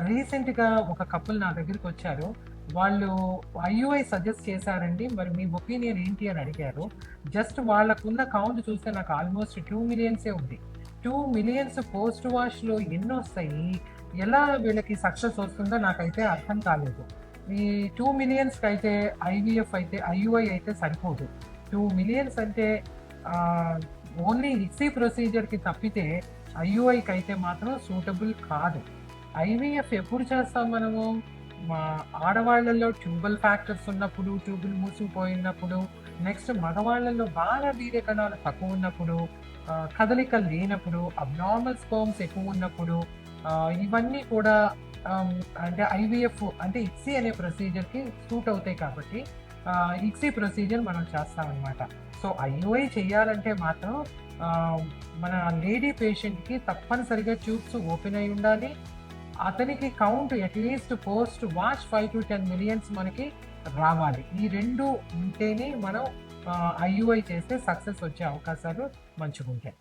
రీసెంట్‌గా ఒక కపుల్ నా దగ్గరికొచ్చారు. వాళ్ళు ఐయూఐ సజెస్ట్ చేశారండి. మరి మీ ఒపీనియన్ ఏంటి అని అడిగారు. జస్ట్ వాళ్ళకున్న కౌంట్ చూస్తే నాకు ఆల్మోస్ట్ 2 మిలియన్సే ఉంది. 2 మిలియన్స్ పోస్ట్ వాష్‌లో ఎన్నొస్తాయి? ఎలా వీళ్ళకి సక్సెస్ వస్తుందో నాకైతే అర్థం కాలేదు. ఈ 2 మిలియన్స్‌కైతే ఐవీఎఫ్ అయితే ఐయూఐ అయితే సరిపోదు. 2 మిలియన్స్ అంటే ఓన్లీ ఇక్సీ ప్రొసీజర్‌కి తప్పితే ఐయూఐకైతే మాత్రం సూటబుల్ కాదు. ఐవీఎఫ్ ఎప్పుడు చేస్తాం మనము? మా ఆడవాళ్ళలో ట్యూబల్ ఫ్యాక్టర్స్ ఉన్నప్పుడు, ట్యూబుల్ మూసుకుపోయినప్పుడు, నెక్స్ట్ మగవాళ్ళలో బాగా వీర్య కణాలు తక్కువ ఉన్నప్పుడు, కదలికలు లేనప్పుడు, అబ్నార్మల్ స్పెర్మ్స్ ఎక్కువ ఉన్నప్పుడు, ఇవన్నీ కూడా ఆహ్, అంటే ఐవీఎఫ్ అంటే ఇక్సీ అనే ప్రొసీజర్‌కి సూట్ అవుతాయి కాబట్టి ఇక్సీ ప్రొసీజర్ మనం చేస్తామనమాట. సో, ఐయూఐ చేయాలంటే మాత్రం ఆహ్, మన లేడీ పేషెంట్‌కి తప్పనిసరిగా ట్యూబ్స్ ఓపెన్ అయ్యి ఉండాలి. అతనికి count at least post wash 5-10 millions మనకి రావాలి. ఈ 2 ఉంటేనే మనం ఐయూఐ చేస్తే సక్సెస్ వచ్చే అవకాశాలు మంచిగుంటాయి.